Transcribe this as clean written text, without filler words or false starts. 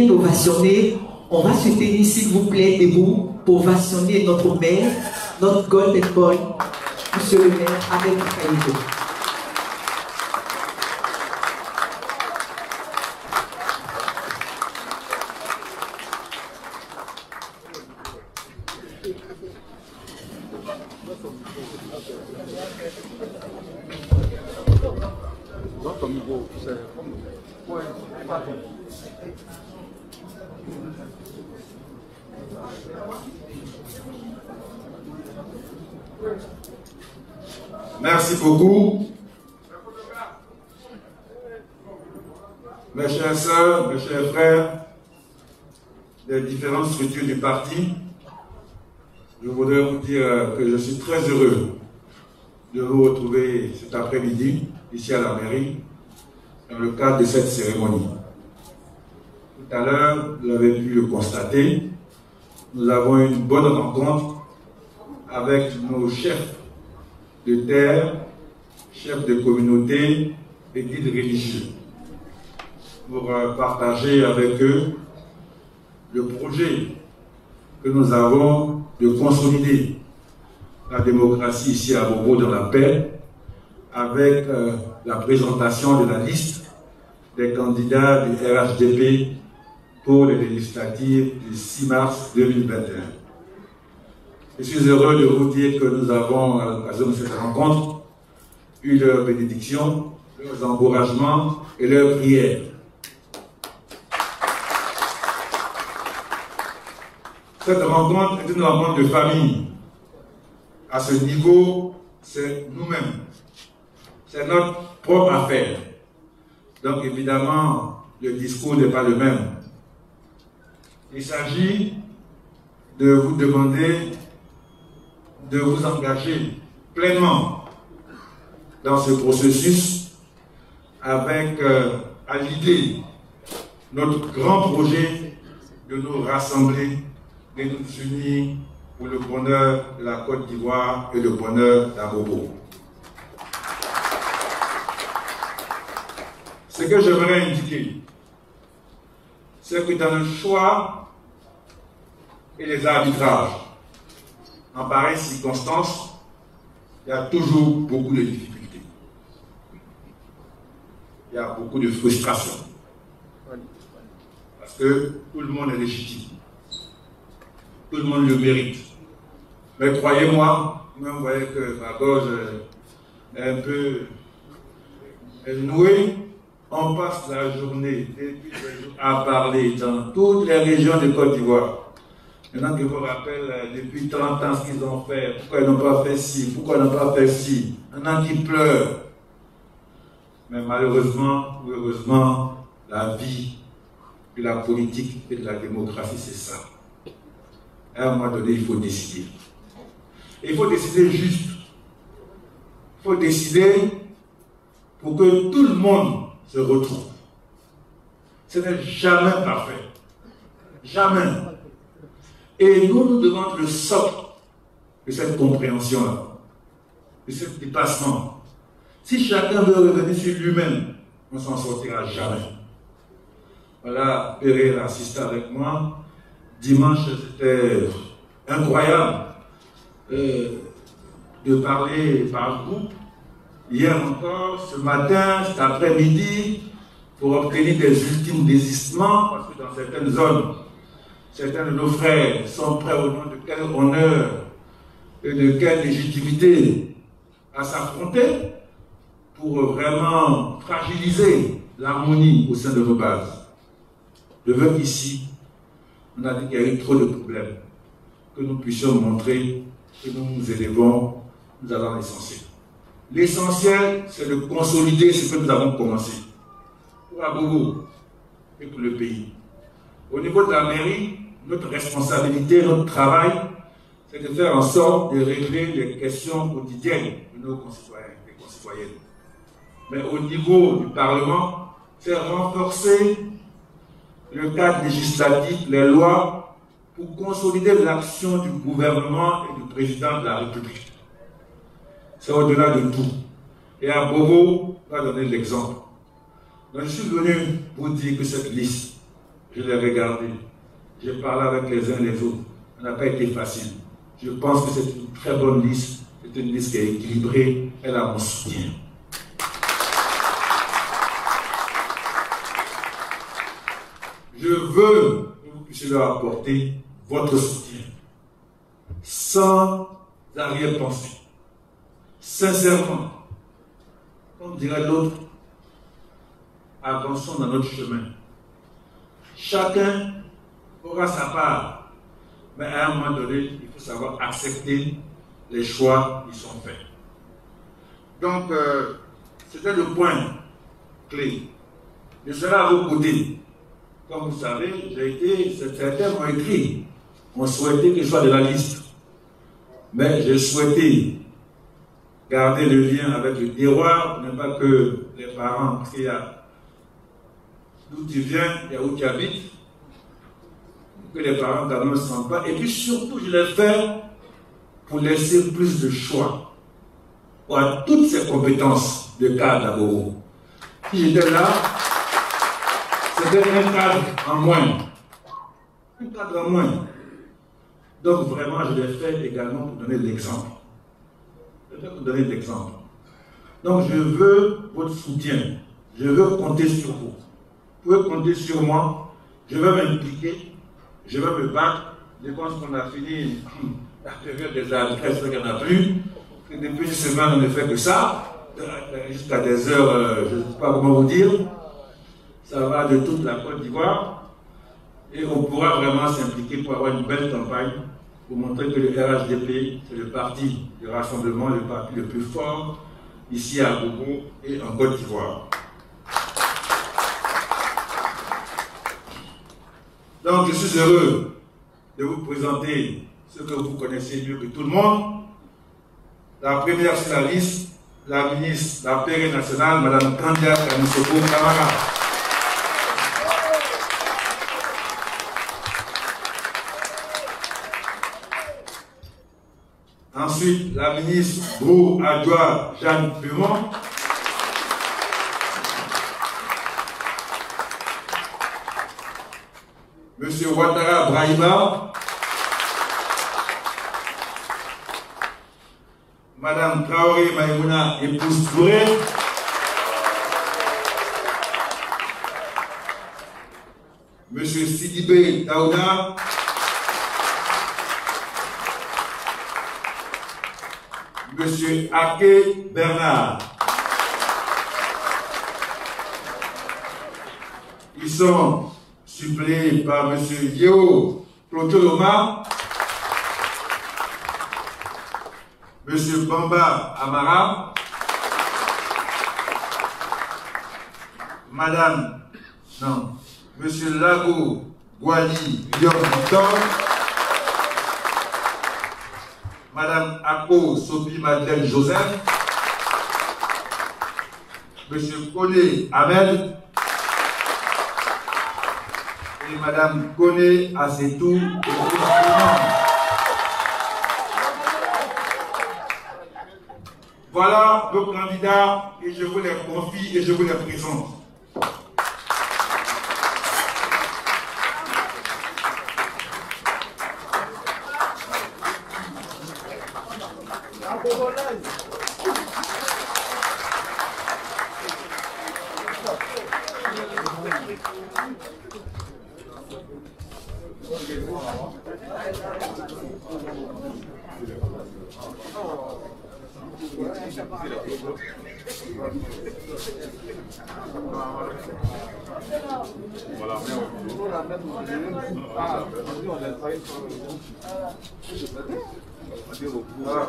bien ovationner. On va se tenir, s'il vous plaît, debout pour ovationner notre maire, notre Golden Boy, Monsieur le maire Abel Kaïdo. Merci beaucoup. Mes chères sœurs, mes chers frères des différentes structures du parti, je voudrais vous dire que je suis très heureux de vous retrouver cet après-midi, ici à la mairie, dans le cadre de cette cérémonie. Tout à l'heure, vous avez pu le constater, nous avons eu une bonne rencontre avec nos chefs de terre, chefs de communauté et guides religieux, pour partager avec eux le projet que nous avons de consolider la démocratie ici à Bobo dans la paix, avec la présentation de la liste des candidats du RHDP pour les législatives du 6 mars 2021. Je suis heureux de vous dire que nous avons, à l'occasion de cette rencontre, eu leur bénédiction, leurs encouragements et leurs prières. Cette rencontre est une rencontre de famille. À ce niveau, c'est nous-mêmes. C'est notre propre affaire. Donc évidemment, le discours n'est pas le même. Il s'agit de vous demander de vous engager pleinement dans ce processus avec à l'idée notre grand projet de nous rassembler, de nous unir pour le bonheur de la Côte d'Ivoire et le bonheur d'Abobo. Ce que j'aimerais indiquer, c'est que dans le choix et les arbitrages, en pareille circonstance, il y a toujours beaucoup de difficultés. Il y a beaucoup de frustration. Parce que tout le monde est légitime. Tout le monde le mérite. Mais croyez-moi, vous voyez que ma gorge est un peu nouée. On passe la journée depuis à parler dans toutes les régions de Côte d'Ivoire. Maintenant que je vous rappelle depuis 30 ans ce qu'ils ont fait, pourquoi ils n'ont pas fait ci, pourquoi ils n'ont pas fait ci. Maintenant qu'ils pleurent. Mais malheureusement ou heureusement, la vie de la politique et de la démocratie, c'est ça. À un moment donné, il faut décider. Et il faut décider juste. Il faut décider pour que tout le monde se retrouve. Ce n'est jamais parfait. Jamais. Et nous devons être le socle de cette compréhension-là, de ce dépassement. Si chacun veut revenir sur lui-même, on ne s'en sortira jamais. Voilà, Pérez assiste avec moi. Dimanche, c'était incroyable de parler par groupe. Hier encore, ce matin, cet après-midi, pour obtenir des ultimes désistements, parce que dans certaines zones, certains de nos frères sont prêts au nom de quel honneur et de quelle légitimité à s'affronter pour vraiment fragiliser l'harmonie au sein de nos bases. Je veux qu'ici, on a dit qu'il y a eu trop de problèmes, que nous puissions montrer que nous nous élevons, nous allons à l'essentiel. L'essentiel, c'est de consolider ce que nous avons commencé pour Abobo et pour le pays. Au niveau de la mairie, notre responsabilité, notre travail, c'est de faire en sorte de régler les questions quotidiennes de nos concitoyens et concitoyennes. Mais au niveau du Parlement, c'est renforcer le cadre législatif, les lois, pour consolider l'action du gouvernement et du président de la République. C'est au-delà de tout. Et à Bobo, on va donner l'exemple. Donc, je suis venu vous dire que cette liste je l'ai regardé, j'ai parlé avec les uns et les autres. Ça n'a pas été facile. Je pense que c'est une très bonne liste, c'est une liste qui est équilibrée, elle a mon soutien. Je veux que vous puissiez leur apporter votre soutien, sans arrière-pensée, sincèrement. Comme dirait l'autre, avançons dans notre chemin. Chacun aura sa part, mais à un moment donné, il faut savoir accepter les choix qui sont faits. Donc, c'était le point clé. Je serai à vos côtés. Comme vous savez, certains m'ont écrit, ont souhaité que je sois de la liste. Mais j'ai souhaité garder le lien avec le terroir, ne pas que les parents, parce qu'il y a d'où tu viens, il y a où tu habites, que les parents quand même ne sentent pas. Et puis surtout, je l'ai fait pour laisser plus de choix à toutes ces compétences de cadre à Goro. Si j'étais là, c'était un cadre en moins. Un cadre en moins. Donc vraiment, je l'ai fait également pour donner l'exemple. Je vais vous donner l'exemple. Donc je veux votre soutien. Je veux compter sur vous. Vous pouvez compter sur moi. Je vais m'impliquer. Je vais me battre. Je pense qu'on a fini la période des adresses, qu'il n'y en a plus. Depuis une semaine, on ne fait que ça. Jusqu'à des heures, je ne sais pas comment vous dire. Ça va de toute la Côte d'Ivoire. Et on pourra vraiment s'impliquer pour avoir une belle campagne, pour montrer que le RHDP, c'est le parti du rassemblement, le parti le plus fort ici à Goro et en Côte d'Ivoire. Donc je suis heureux de vous présenter ce que vous connaissez mieux que tout le monde. La première sur la liste, la ministre de la Paix nationale, Mme Kandia Kamissoko Kamara. Ensuite, la ministre Brou Adjoa Jeanne Pumon. Monsieur Ouattara Brahima. Madame Traoré Maïmouna épouse Touré. Monsieur Sidibé Taouda. Monsieur Ake Bernard. Ils sont suppléés par Monsieur Yeo Plotoloma, Monsieur Bamba Amara, Monsieur Lago Guali Lyon-Victor, Madame Ako Sobi Madeleine Joseph, Monsieur Kone Ahmed et Madame Kone Asetou. Voilà vos candidats et je vous les confie et je vous les présente. Voilà.